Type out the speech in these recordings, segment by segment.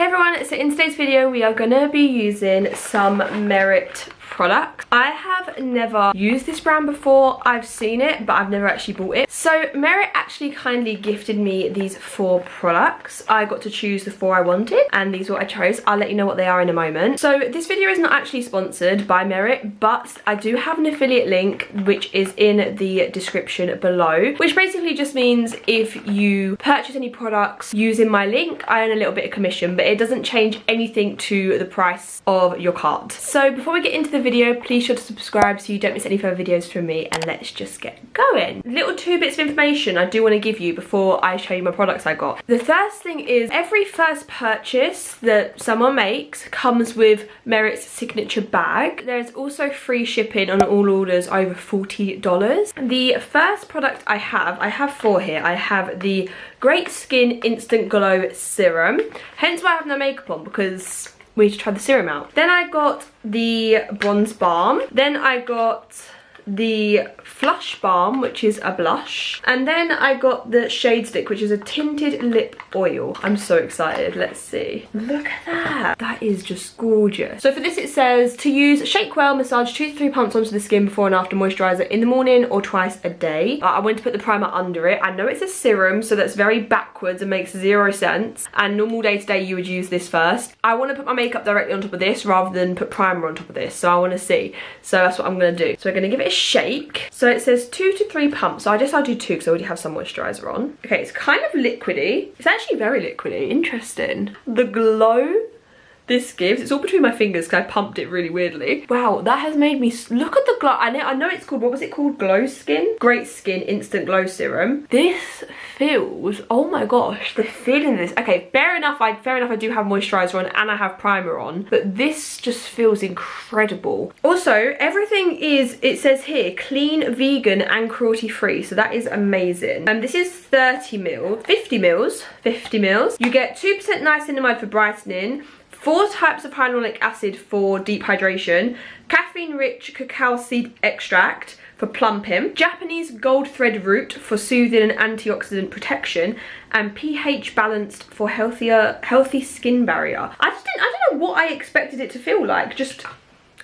Hey everyone, so in today's video we are going to be using some Merit products. I have never used this brand before. I've seen it but I've never actually bought it. So Merit actually kindly gifted me these 4 products. I got to choose the 4 I wanted and these are what I chose. I'll let you know what they are in a moment. So this video is not actually sponsored by Merit, but I do have an affiliate link which is in the description below, which basically just means if you purchase any products using my link, I earn a little bit of commission, but it doesn't change anything to the price of your cart. So before we get into the video, please sure to subscribe so you don't miss any further videos from me, and let's just get going. Little 2 bits of information I do want to give you before I show you my products I got. The first thing is every first purchase that someone makes comes with Merit's signature bag. There's also free shipping on all orders over $40. The first product I have 4 here. I have the Great Skin Instant Glow Serum, hence why I have no makeup on, because we need to try the serum out. Then I got the Bronze Balm. Then I got the Flush Balm, which is a blush. And then I got the Shade Stick, which is a tinted lip oil. I'm so excited. Let's see. Look at that. That is just gorgeous. So for this it says to use, shake well, massage 2 to 3 pumps onto the skin before and after moisturizer in the morning or twice a day. I went to put the primer under it. I know it's a serum, so that's very backwards and makes 0 sense. And normal day to day you would use this first. I want to put my makeup directly on top of this rather than put primer on top of this. So I want to see. So that's what I'm going to do. So we're going to give it a shake. So it says 2 to 3 pumps. So I guess I'll do 2 because I already have some moisturizer on. Okay, it's kind of liquidy. It's actually very liquidy. Interesting. The glow this gives, it's all between my fingers because I pumped it really weirdly. Wow, that has made me look at the glow. I know it's called, what was it called? Glow Skin? Great Skin Instant Glow Serum. This feels, oh my gosh, the feeling of this. Okay, fair enough I do have moisturizer on and I have primer on, but this just feels incredible. Also, everything is, it says here, clean, vegan and cruelty free, so that is amazing. And this is 50 mils. You get 2% niacinamide for brightening, 4 types of hyaluronic acid for deep hydration, caffeine-rich cacao seed extract for plumping, Japanese gold thread root for soothing and antioxidant protection, and pH balanced for healthy skin barrier. I don't know what I expected it to feel like, just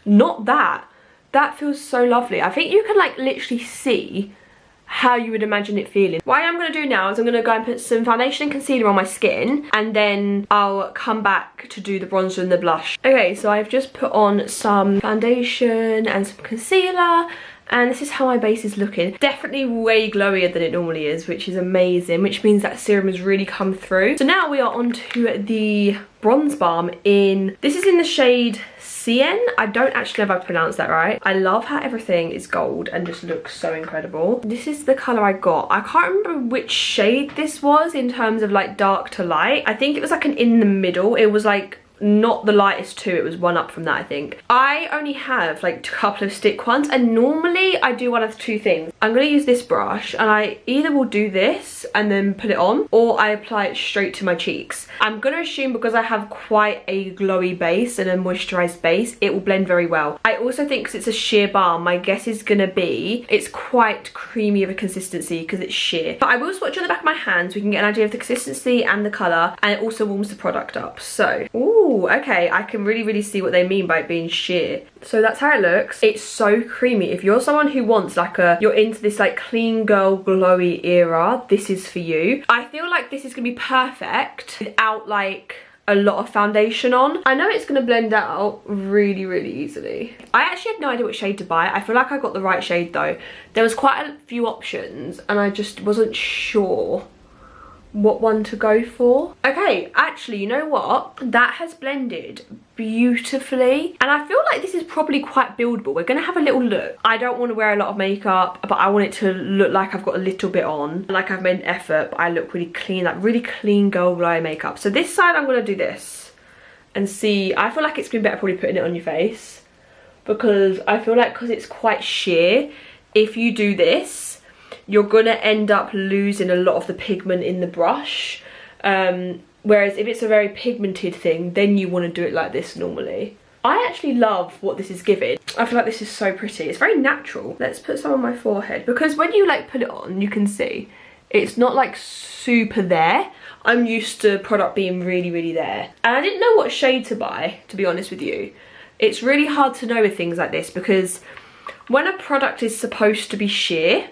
not that. That feels so lovely. I think you can like literally see how you would imagine it feeling. What I'm going to do now is I'm going to go and put some foundation and concealer on my skin, and then I'll come back to do the bronzer and the blush. Okay, so I've just put on some foundation and some concealer, and this is how my base is looking. Definitely way glowier than it normally is, which is amazing, which means that serum has really come through. So now we are on to the Bronze Balm in, this is in the shade Cien. I don't actually know if I pronounced that right. I love how everything is gold and just looks so incredible. This is the colour I got. I can't remember which shade this was in terms of like dark to light. I think it was like an in the middle. It was like not the lightest 2, it was 1 up from that, I think. I only have like a couple of stick ones, and normally I do one of 2 things. I'm going to use this brush and I either will do this and then put it on, or I apply it straight to my cheeks. I'm going to assume because I have quite a glowy base and a moisturised base, it will blend very well. I also think because it's a sheer balm, my guess is going to be it's quite creamy of a consistency because it's sheer. But I will swatch on the back of my hands so we can get an idea of the consistency and the colour, and it also warms the product up. So, ooh, okay, I can really see what they mean by it being sheer. So that's how it looks. It's so creamy. If you're someone who wants like you're into this like clean girl glowy era, this is for you. I feel like this is gonna be perfect without like a lot of foundation on. I know it's gonna blend out really easily. I actually had no idea what shade to buy. I feel like I got the right shade though. There was quite a few options and I just wasn't sure what one to go for. Okay, actually, you know what? That has blended beautifully, and I feel like this is probably quite buildable. We're gonna have a little look. I don't want to wear a lot of makeup, but I want it to look like I've got a little bit on, like I've made an effort, but I look really clean, like really clean girl glow makeup. So this side I'm gonna do this and see. I feel like it's been better probably putting it on your face, because I feel like because it's quite sheer, if you do this you're gonna end up losing a lot of the pigment in the brush, whereas if it's a very pigmented thing, then you want to do it like this normally. I actually love what this is giving. I feel like this is so pretty. It's very natural. Let's put some on my forehead, because when you like put it on, you can see it's not like super there. I'm used to product being really, really there. And I didn't know what shade to buy, to be honest with you. It's really hard to know with things like this because when a product is supposed to be sheer,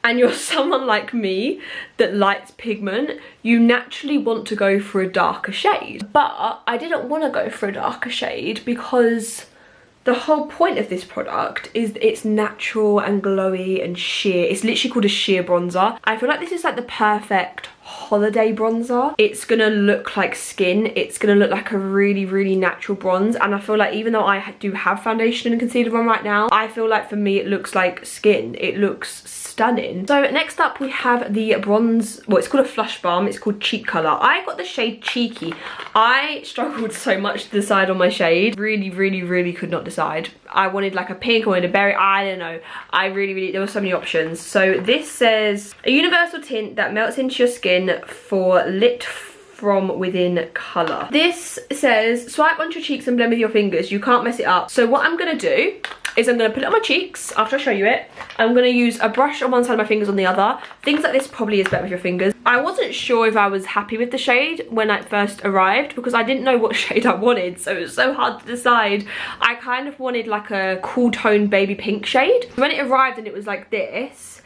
and you're someone like me that likes pigment, you naturally want to go for a darker shade. But I didn't want to go for a darker shade because the whole point of this product is it's natural and glowy and sheer. It's literally called a sheer bronzer. I feel like this is like the perfect holiday bronzer. It's gonna look like skin. It's gonna look like a really, really natural bronze. And I feel like even though I do have foundation and concealer on right now, I feel like for me it looks like skin. It looks stunning. So next up we have the bronze, well, it's called a flush balm. It's called Cheek Color. I got the shade Cheeky. I struggled so much to decide on my shade. Really, really, really could not decide. I wanted like a pink, I wanted a berry, I don't know. I really, there were so many options. So this says, a universal tint that melts into your skin for lit from within colour. This says, swipe onto your cheeks and blend with your fingers. You can't mess it up. So what I'm gonna do is I'm gonna put it on my cheeks after I show you it. I'm gonna use a brush on one side, my fingers on the other. Things like this probably is better with your fingers. I wasn't sure if I was happy with the shade when I first arrived because I didn't know what shade I wanted, so it was so hard to decide. I kind of wanted like a cool tone baby pink shade. When it arrived and it was like this,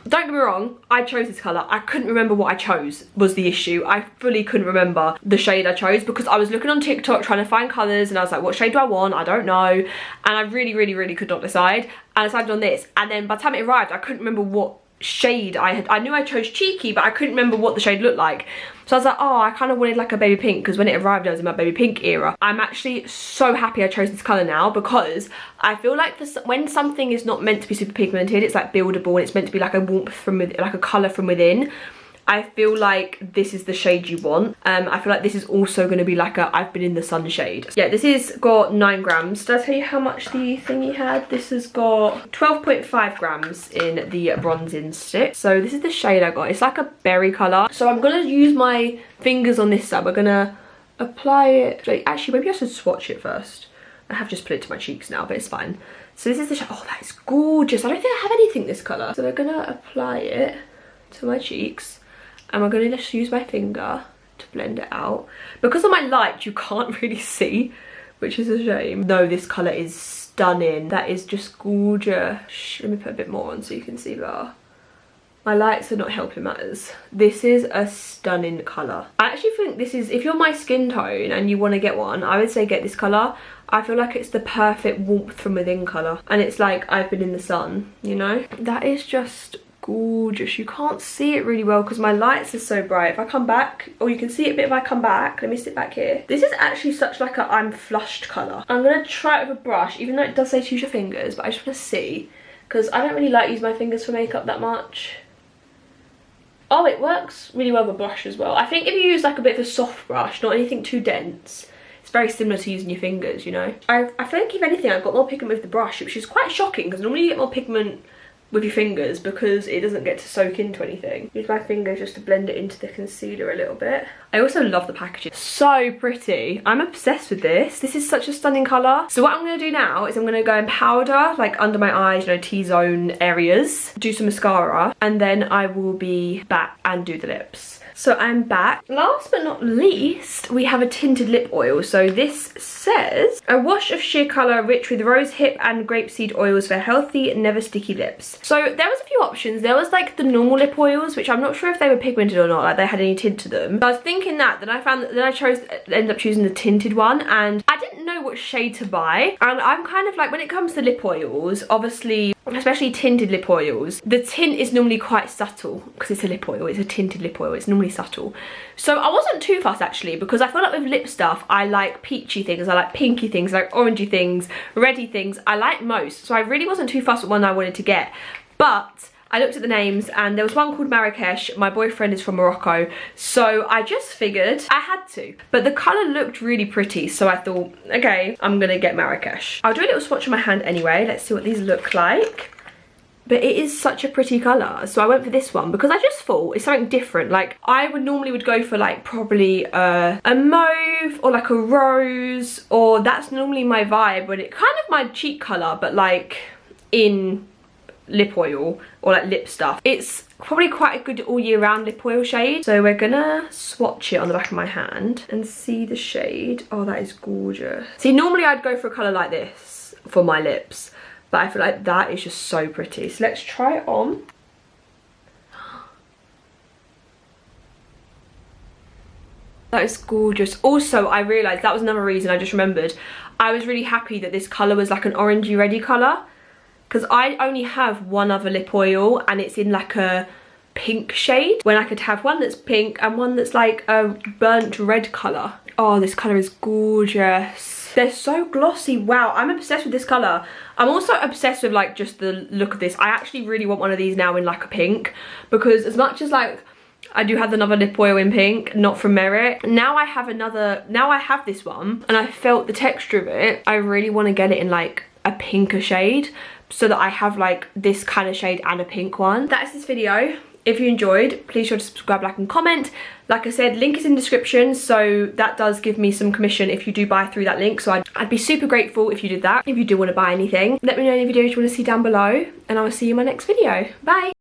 don't get me wrong, I chose this colour. I couldn't remember what I chose was the issue. I fully couldn't remember the shade I chose because I was looking on TikTok trying to find colours and I was like, what shade do I want? I don't know. And I really, really, really could not decide. And I decided on this. And then by the time it arrived, I couldn't remember what shade I had. I knew I chose Cheeky, but I couldn't remember what the shade looked like. So I was like, oh, I kind of wanted like a baby pink because when it arrived I was in my baby pink era. I'm actually so happy I chose this colour now because I feel like when something is not meant to be super pigmented, it's like buildable and it's meant to be like a warmth from within, like a colour from within. I feel like this is the shade you want. I feel like this is also going to be like a I've been in the sun shade. Yeah, this is got 9 grams. Did I tell you how much the thingy had? This has got 12.5 grams in the bronzing stick. So this is the shade I got. It's like a berry colour. So I'm going to use my fingers on this side. We're going to apply it. Actually, maybe I should swatch it first. I have just put it to my cheeks now, but it's fine. So this is the shade. Oh, that is gorgeous. I don't think I have anything this colour. So we're going to apply it to my cheeks. And we're going to just use my finger to blend it out. Because of my light, you can't really see, which is a shame. No, this colour is stunning. That is just gorgeous. Let me put a bit more on so you can see better. My lights are not helping matters. This is a stunning colour. I actually think this is, if you're my skin tone and you want to get one, I would say get this colour. I feel like it's the perfect warmth from within colour. And it's like I've been in the sun, you know? That is just gorgeous. You can't see it really well because my lights are so bright. If I come back, or you can see it a bit if I come back. Let me sit back here. This is actually such like a I'm flushed colour. I'm going to try it with a brush, even though it does say to use your fingers, but I just want to see because I don't really like using my fingers for makeup that much. Oh, it works really well with a brush as well. I think if you use like a bit of a soft brush, not anything too dense, it's very similar to using your fingers, you know. I feel like if anything, I've got more pigment with the brush, which is quite shocking because normally you get more pigment with your fingers because it doesn't get to soak into anything. Use my fingers just to blend it into the concealer a little bit. I also love the packaging. So pretty. I'm obsessed with this. This is such a stunning colour. So what I'm going to do now is I'm going to go and powder like under my eyes, you know, T-zone areas. Do some mascara and then I will be back and do the lips. So I'm back. Last but not least, we have a tinted lip oil. So this says, a wash of sheer colour rich with rose hip and grapeseed oils for healthy, never sticky lips. So there was a few options. There was like the normal lip oils, which I'm not sure if they were pigmented or not, like they had any tint to them. So I was thinking that, then I found that, then I ended up choosing the tinted one, and I didn't know what shade to buy. And I'm kind of like, when it comes to lip oils, obviously, especially tinted lip oils, the tint is normally quite subtle because it's a lip oil, it's a tinted lip oil, it's normally subtle. So I wasn't too fussed actually, because I feel like with lip stuff, I like peachy things, I like pinky things, I like orangey things, reddy things, I like most. So I really wasn't too fussed with one I wanted to get. But I looked at the names and there was one called Marrakesh. My boyfriend is from Morocco, so I just figured I had to. But the colour looked really pretty, so I thought, okay, I'm gonna get Marrakesh. I'll do a little swatch on my hand anyway. Let's see what these look like. But it is such a pretty colour, so I went for this one because I just thought it's something different. Like, I would normally go for like probably a mauve or like a rose, or that's normally my vibe, but it kind of my cheek colour, but like in lip oil. or like lip stuff. It's probably quite a good all year round lip oil shade. So we're gonna swatch it on the back of my hand and see the shade. Oh, that is gorgeous. See, normally I'd go for a colour like this for my lips, but I feel like that is just so pretty. So let's try it on. That is gorgeous. Also, I realised that was another reason I just remembered. I was really happy that this colour was like an orangey reddy colour, because I only have one other lip oil and it's in like a pink shade, when I could have one that's pink and one that's like a burnt red colour. Oh, this colour is gorgeous. They're so glossy. Wow, I'm obsessed with this colour. I'm also obsessed with like just the look of this. I actually really want one of these now in like a pink, because as much as like I do have another lip oil in pink, not from Merit. Now I have this one and I felt the texture of it. I really want to get it in like a pinker shade, so that I have like this kind of shade and a pink one. That is this video. If you enjoyed, please sure to subscribe, like and comment. Like I said, link is in the description, so that does give me some commission if you do buy through that link. So I'd be super grateful if you did that. If you do want to buy anything, let me know any videos you want to see down below, and I will see you in my next video. Bye.